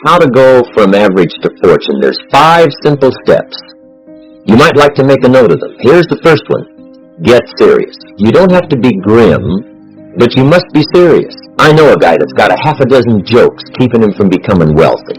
How to go from average to fortune. There's 5 simple steps. You might like to make a note of them. Here's the first one. Get serious. You don't have to be grim, but you must be serious. I know a guy that's got a half a dozen jokes keeping him from becoming wealthy.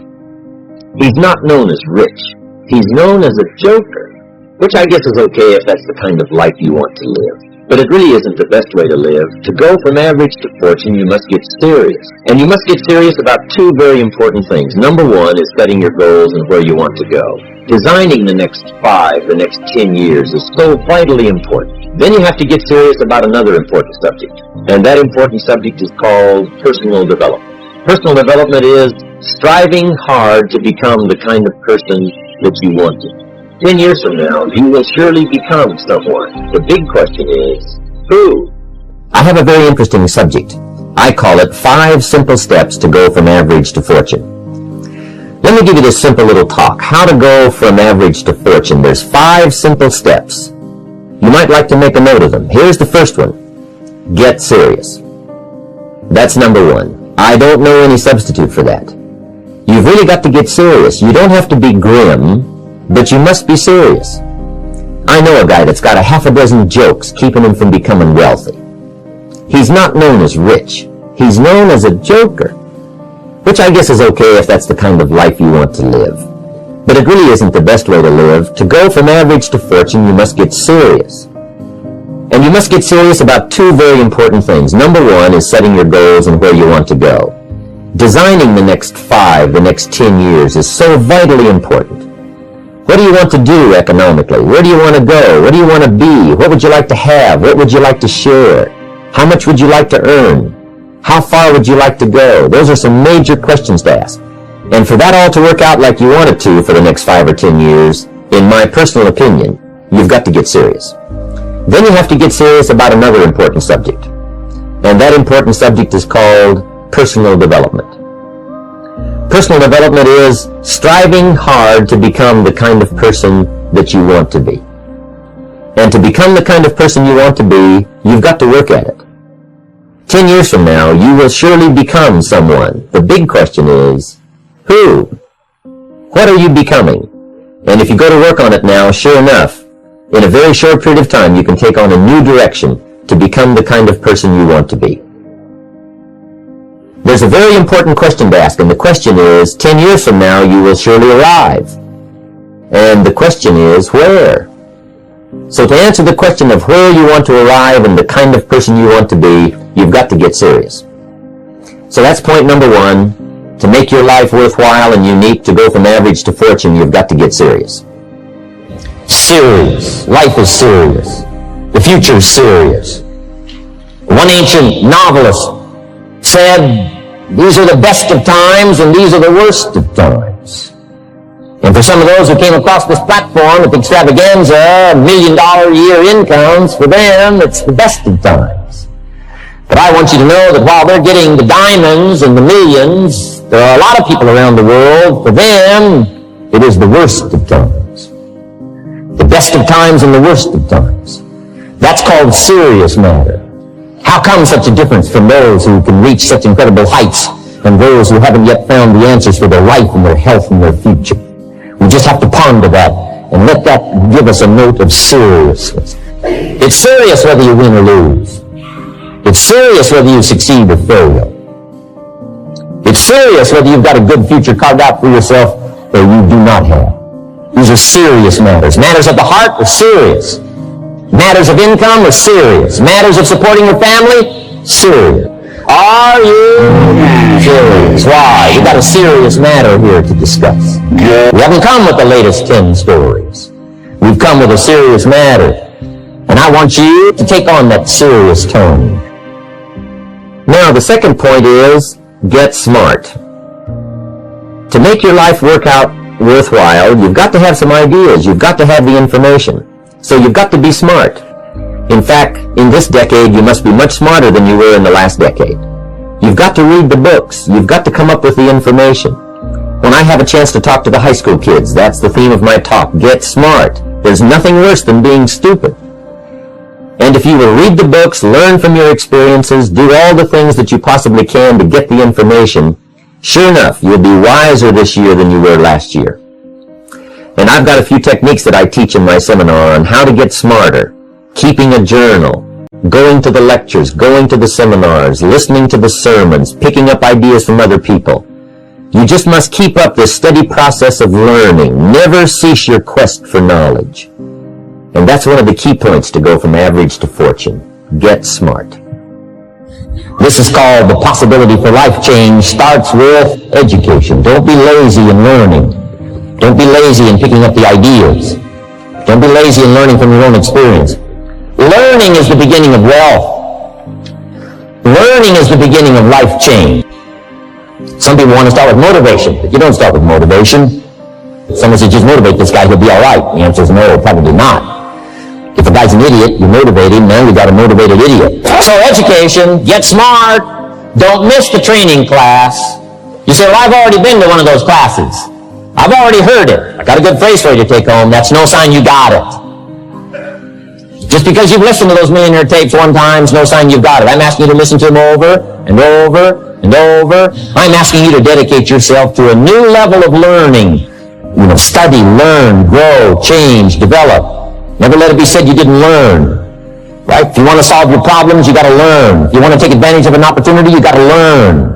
He's not known as rich. He's known as a joker, which I guess is okay if that's the kind of life you want to live. But it really isn't the best way to live. To go from average to fortune, you must get serious. And you must get serious about 2 very important things. Number 1 is setting your goals and where you want to go. Designing the next 5, the next 10 years is so vitally important. Then you have to get serious about another important subject. And that important subject is called personal development. Personal development is striving hard to become the kind of person that you want to be. 10 years from now, you will surely become someone. The big question is, who? I have a very interesting subject. I call it 5 simple steps to go from average to fortune. Let me give you this simple little talk. How to go from average to fortune. There's 5 simple steps. You might like to make a note of them. Here's the first one. Get serious. That's number 1. I don't know any substitute for that. You've really got to get serious. You don't have to be grim, but you must be serious. I know a guy that's got a half a dozen jokes keeping him from becoming wealthy. He's not known as rich. He's known as a joker, which I guess is okay if that's the kind of life you want to live. But it really isn't the best way to live. To go from average to fortune, you must get serious. And you must get serious about 2 very important things. Number 1 is setting your goals and where you want to go. Designing the next 5, the next 10 years is so vitally important. What do you want to do economically? Where do you want to go? What do you want to be? What would you like to have? What would you like to share? How much would you like to earn? How far would you like to go? Those are some major questions to ask. And for that all to work out like you want it to for the next 5 or 10 years, in my personal opinion, you've got to get serious. Then you have to get serious about another important subject. And that important subject is called personal development. Personal development is striving hard to become the kind of person that you want to be. And to become the kind of person you want to be, you've got to work at it. 10 years from now, you will surely become someone. The big question is, who? What are you becoming? And if you go to work on it now, sure enough, in a very short period of time, you can take on a new direction to become the kind of person you want to be. There's a very important question to ask, and the question is, 10 years from now, you will surely arrive. And the question is, where? So to answer the question of where you want to arrive and the kind of person you want to be, you've got to get serious. So that's point number 1. To make your life worthwhile and unique, to go from average to fortune, you've got to get serious. Serious. Life is serious. The future is serious. One ancient novelist said, these are the best of times and these are the worst of times. And for some of those who came across this platform at the extravaganza, $1 million a year incomes, for them it's the best of times. But I want you to know that while they're getting the diamonds and the millions, there are a lot of people around the world, for them it is the worst of times. The best of times and the worst of times. That's called serious matter. How come such a difference from those who can reach such incredible heights and those who haven't yet found the answers for their life and their health and their future? We just have to ponder that and let that give us a note of seriousness. It's serious whether you win or lose. It's serious whether you succeed or fail. It's serious whether you've got a good future carved out for yourself or you do not have. These are serious matters. Matters of the heart are serious. Matters of income are serious. Matters of supporting your family, serious. Are you serious? Why? We've got a serious matter here to discuss. We haven't come with the latest 10 stories. We've come with a serious matter. And I want you to take on that serious tone. Now, the second point is, get smart. To make your life work out worthwhile, you've got to have some ideas. You've got to have the information. So you've got to be smart. In fact, in this decade, you must be much smarter than you were in the last decade. You've got to read the books. You've got to come up with the information. When I have a chance to talk to the high school kids, that's the theme of my talk. Get smart. There's nothing worse than being stupid. And if you will read the books, learn from your experiences, do all the things that you possibly can to get the information, Sure enough, you'll be wiser this year than you were last year. And I've got a few techniques that I teach in my seminar on how to get smarter, keeping a journal, going to the lectures, going to the seminars, listening to the sermons, picking up ideas from other people. You just must keep up this steady process of learning. Never cease your quest for knowledge. And that's one of the key points to go from average to fortune. Get smart. This is called the possibility for life change starts with education. Don't be lazy in learning. Don't be lazy in picking up the ideas. Don't be lazy in learning from your own experience. Learning is the beginning of wealth. Learning is the beginning of life change. Some people want to start with motivation, but you don't start with motivation. Someone says, just motivate this guy, he'll be all right. The answer is no, probably not. If a guy's an idiot, you motivate him, now you got a motivated idiot. So education, get smart, don't miss the training class. You say, well, I've already been to one of those classes. I've already heard it. I got a good phrase for you to take home. That's no sign you got it. Just because you've listened to those millionaire tapes one time is no sign you've got it. I'm asking you to listen to them over and over and over. I'm asking you to dedicate yourself to a new level of learning. Study, learn, grow, change, develop. Never let it be said you didn't learn. Right? If you want to solve your problems, you got to learn. If you want to take advantage of an opportunity, you got to learn.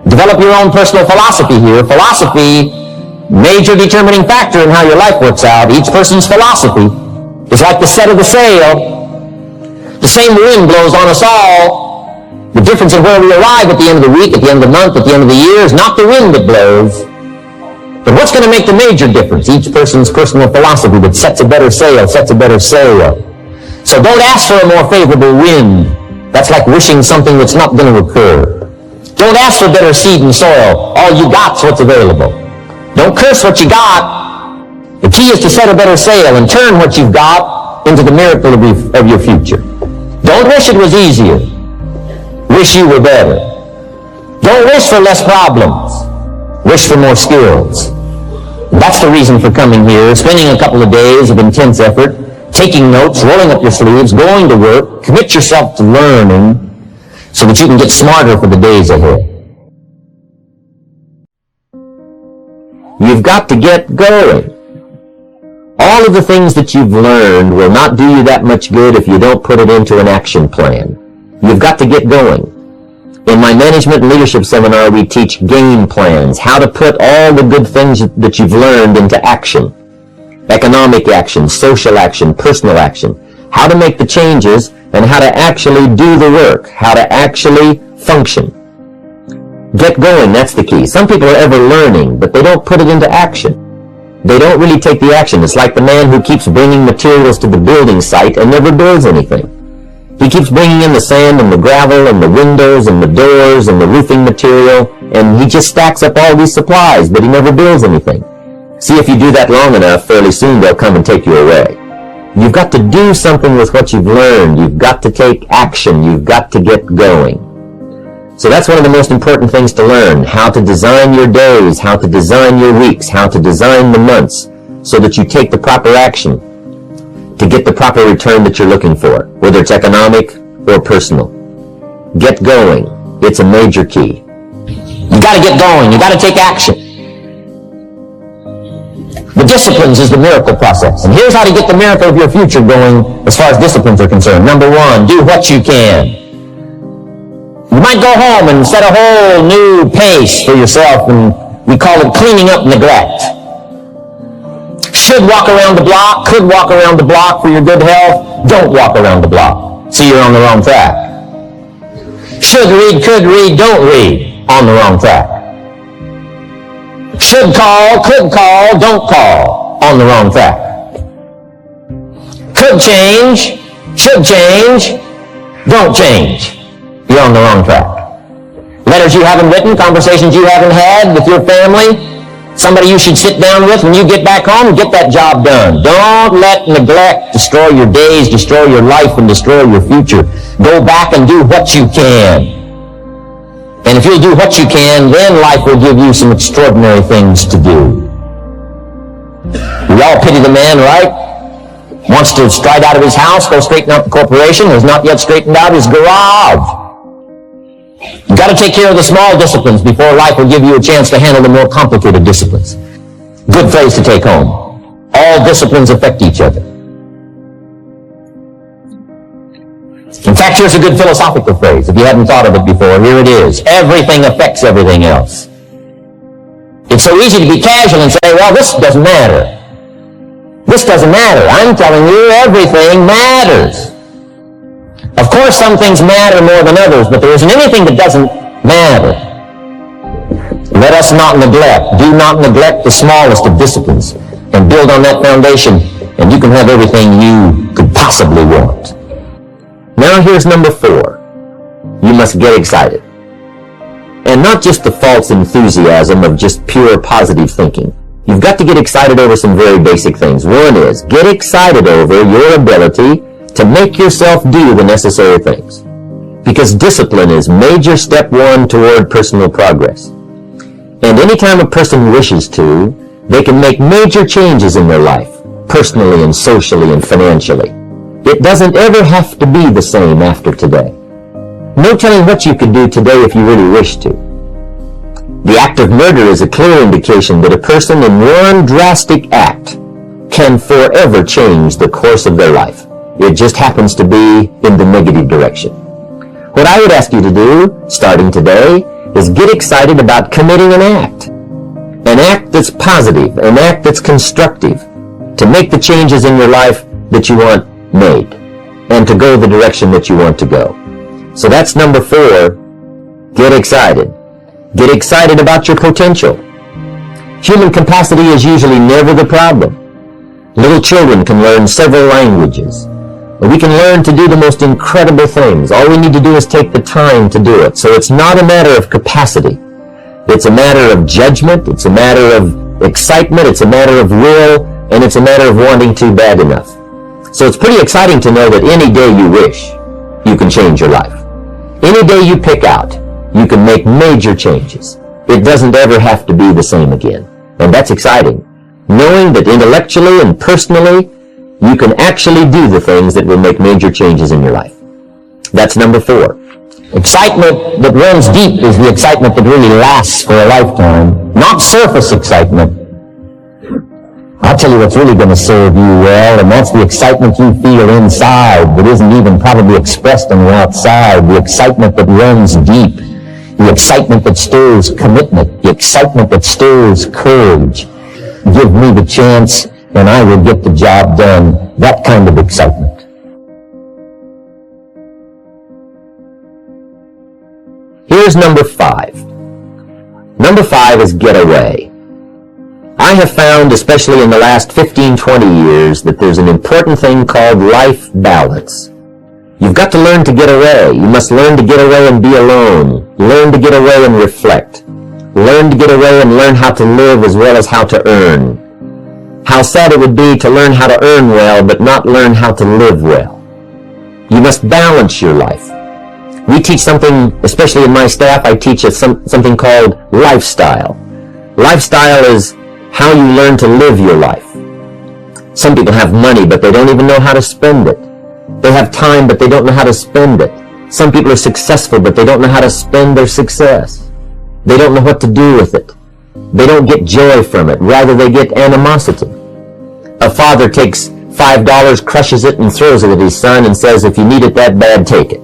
Develop your own personal philosophy here. Philosophy, major determining factor in how your life works out. Each person's philosophy is like the set of the sail. The same wind blows on us all. The difference in where we arrive at the end of the week, at the end of the month, at the end of the year is not the wind that blows. But what's going to make the major difference? Each person's personal philosophy that sets a better sail, sets a better sail. So don't ask for a more favorable wind. That's like wishing something that's not going to occur. Don't ask for better seed and soil. All you got's what's available. Don't curse what you got. The key is to set a better sail and turn what you've got into the miracle of your future. Don't wish it was easier. Wish you were better. Don't wish for less problems. Wish for more skills. That's the reason for coming here, spending a couple of days of intense effort, taking notes, rolling up your sleeves, going to work, commit yourself to learning so that you can get smarter for the days ahead. You've got to get going. All of the things that you've learned will not do you that much good if you don't put it into an action plan. You've got to get going. In my management and leadership seminar, we teach game plans, how to put all the good things that you've learned into action. Economic action, social action, personal action. How to make the changes and how to actually do the work, how to actually function. Get going, that's the key. Some people are ever learning, but they don't put it into action. They don't really take the action. It's like the man who keeps bringing materials to the building site and never builds anything. He keeps bringing in the sand and the gravel and the windows and the doors and the roofing material, and he just stacks up all these supplies, but he never builds anything. See, if you do that long enough, fairly soon they'll come and take you away. You've got to do something with what you've learned. You've got to take action. You've got to get going. So that's one of the most important things to learn, how to design your days, how to design your weeks, how to design the months, so that you take the proper action to get the proper return that you're looking for, whether it's economic or personal. Get going. It's a major key. You got to get going. You got to take action. The disciplines is the miracle process. And here's how to get the miracle of your future going as far as disciplines are concerned. Number one, do what you can. You might go home and set a whole new pace for yourself, and we call it cleaning up neglect. Should walk around the block, could walk around the block for your good health. Don't walk around the block. See, you're on the wrong track. Should read, could read, don't read. On the wrong track. Should call, could call, don't call. On the wrong track. Could change, should change, don't change. You're on the wrong track. Letters you haven't written, conversations you haven't had with your family, somebody you should sit down with when you get back home and get that job done. Don't let neglect destroy your days, destroy your life, and destroy your future. Go back and do what you can. And if you'll do what you can, then life will give you some extraordinary things to do. We all pity the man, right? Wants to stride out of his house, go straighten out the corporation, has not yet straightened out his garage. You've got to take care of the small disciplines before life will give you a chance to handle the more complicated disciplines. Good phrase to take home. All disciplines affect each other. In fact, here's a good philosophical phrase. If you hadn't thought of it before, here it is. Everything affects everything else. It's so easy to be casual and say, well, this doesn't matter. This doesn't matter. I'm telling you, everything matters. Of course, some things matter more than others, but there isn't anything that doesn't matter. Let us not neglect. Do not neglect the smallest of disciplines, and build on that foundation, and you can have everything you could possibly want. Now here's number 4. You must get excited. And not just the false enthusiasm of just pure positive thinking. You've got to get excited over some very basic things. One is, get excited over your ability to make yourself do the necessary things. Because discipline is major step 1 toward personal progress. And anytime a person wishes to, they can make major changes in their life, personally and socially and financially. It doesn't ever have to be the same after today. No telling what you could do today if you really wish to. The act of murder is a clear indication that a person in one drastic act can forever change the course of their life. It just happens to be in the negative direction. What I would ask you to do, starting today, is get excited about committing an act that's positive, an act that's constructive, to make the changes in your life that you want made, and to go the direction that you want to go. So that's number 4, get excited. Get excited about your potential. Human capacity is usually never the problem. Little children can learn several languages. We can learn to do the most incredible things. All we need to do is take the time to do it. So it's not a matter of capacity. It's a matter of judgment. It's a matter of excitement. It's a matter of will. And it's a matter of wanting to bad enough. So it's pretty exciting to know that any day you wish, you can change your life. Any day you pick out, you can make major changes. It doesn't ever have to be the same again. And that's exciting. Knowing that intellectually and personally, you can actually do the things that will make major changes in your life. That's number 4. Excitement that runs deep is the excitement that really lasts for a lifetime, not surface excitement. I'll tell you what's really going to serve you well, and that's the excitement you feel inside that isn't even probably expressed on the outside, the excitement that runs deep, the excitement that stirs commitment, the excitement that stirs courage. Give me the chance, and I will get the job done. That kind of excitement. Here's number 5. Number 5 is get away. I have found, especially in the last 15-20 years, that there's an important thing called life balance. You've got to learn to get away. You must learn to get away and be alone. Learn to get away and reflect. Learn to get away and learn how to live as well as how to earn. How sad it would be to learn how to earn well, but not learn how to live well. You must balance your life. We teach something, especially in my staff, I teach something called lifestyle. Lifestyle is how you learn to live your life. Some people have money, but they don't even know how to spend it. They have time, but they don't know how to spend it. Some people are successful, but they don't know how to spend their success. They don't know what to do with it. They don't get joy from it. Rather, they get animosity. A father takes $5, crushes it, and throws it at his son and says, if you need it that bad, take it.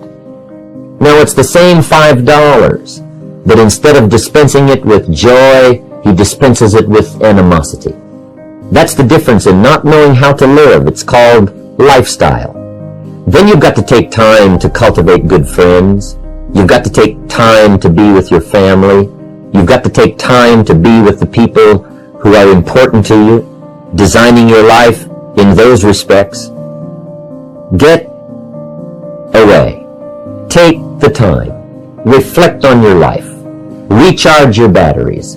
Now, it's the same $5, but instead of dispensing it with joy, he dispenses it with animosity. That's the difference in not knowing how to live. It's called lifestyle. Then you've got to take time to cultivate good friends. You've got to take time to be with your family. You've got to take time to be with the people who are important to you, designing your life in those respects. Get away. Take the time. Reflect on your life. Recharge your batteries.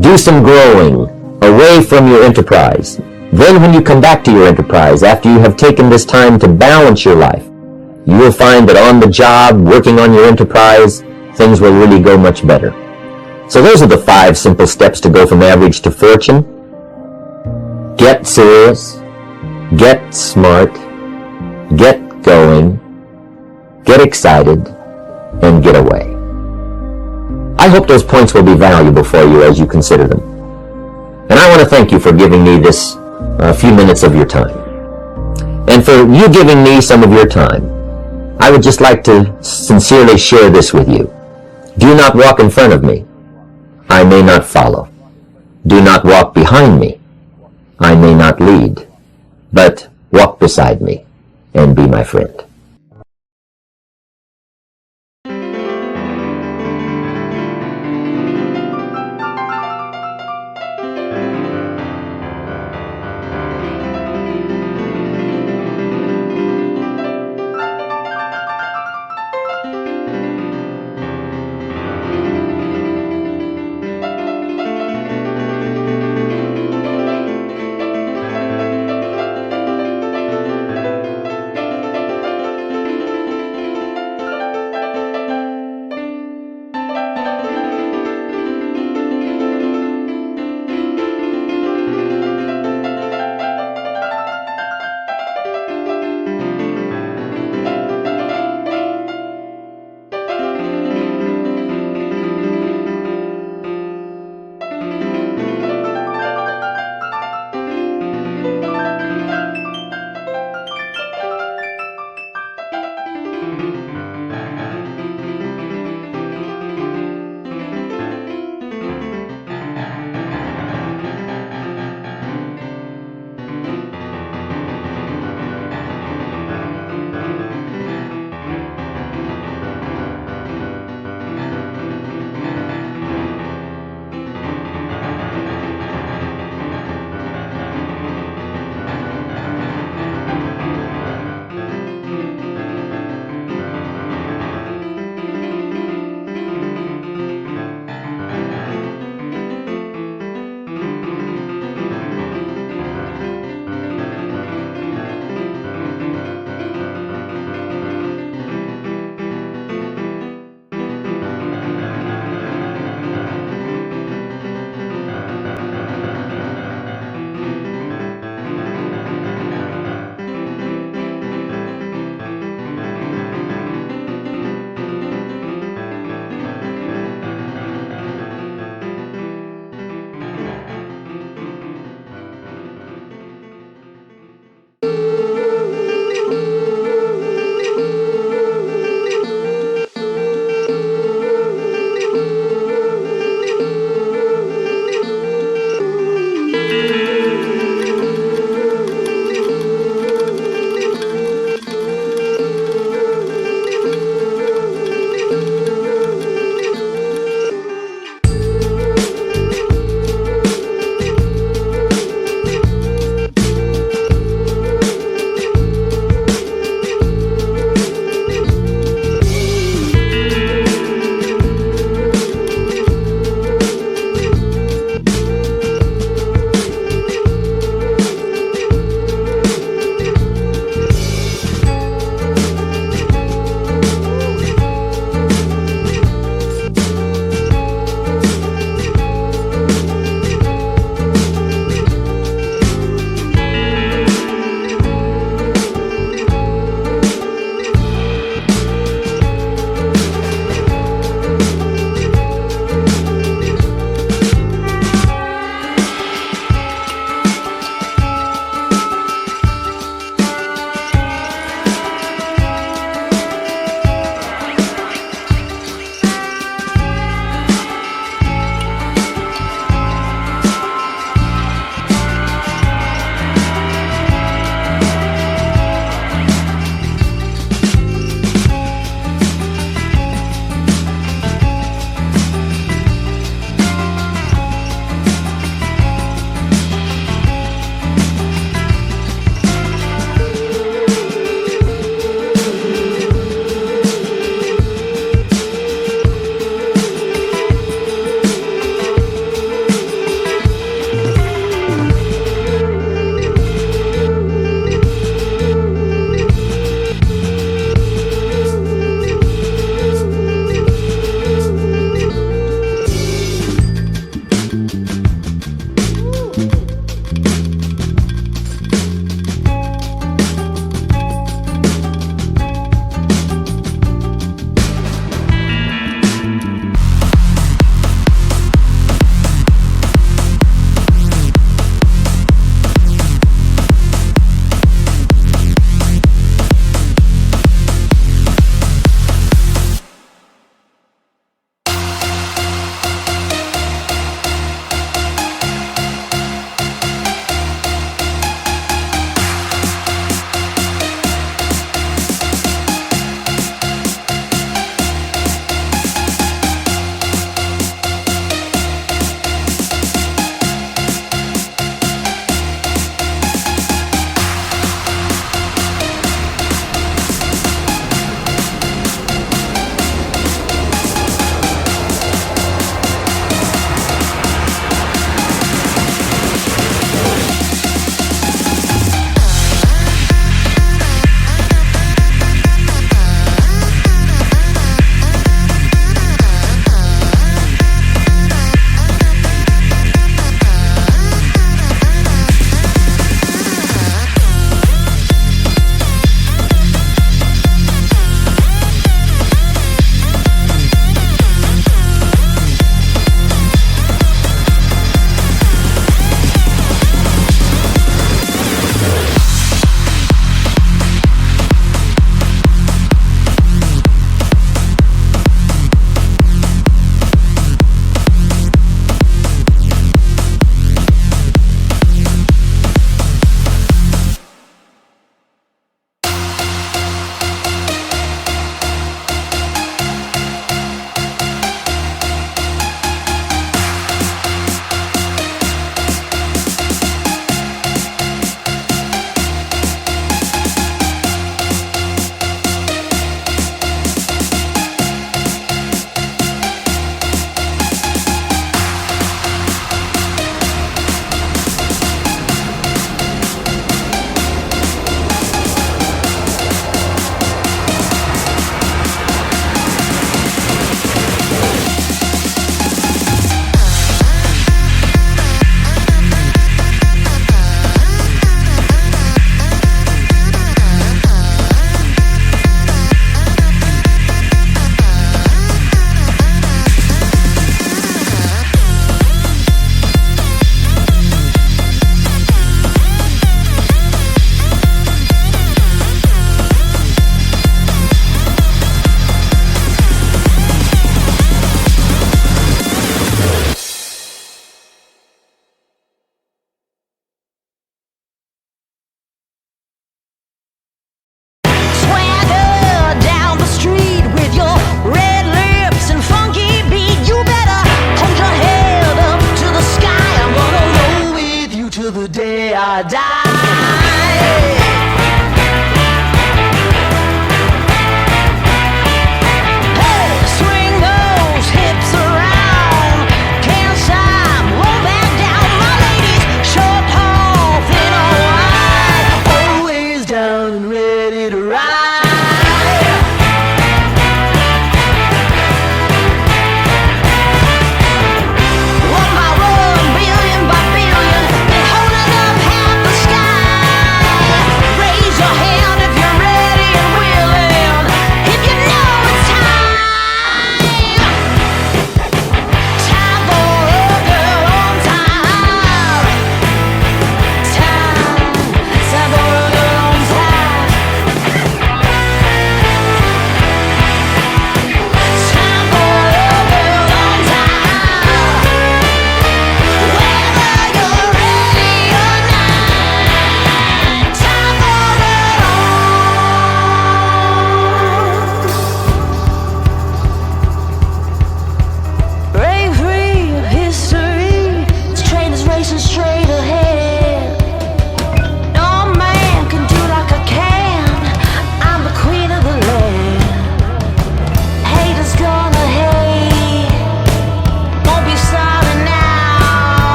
Do some growing away from your enterprise. Then when you come back to your enterprise, after you have taken this time to balance your life, you will find that on the job, working on your enterprise, things will really go much better. So those are the 5 simple steps to go from average to fortune. Get serious. Get smart. Get going. Get excited. and get away. I hope those points will be valuable for you as you consider them. And I want to thank you for giving me this few minutes of your time. And for you giving me some of your time, I would just like to sincerely share this with you. Do not walk in front of me. I may not follow. Do not walk behind me. I may not lead. But walk beside me and be my friend. till the day I die.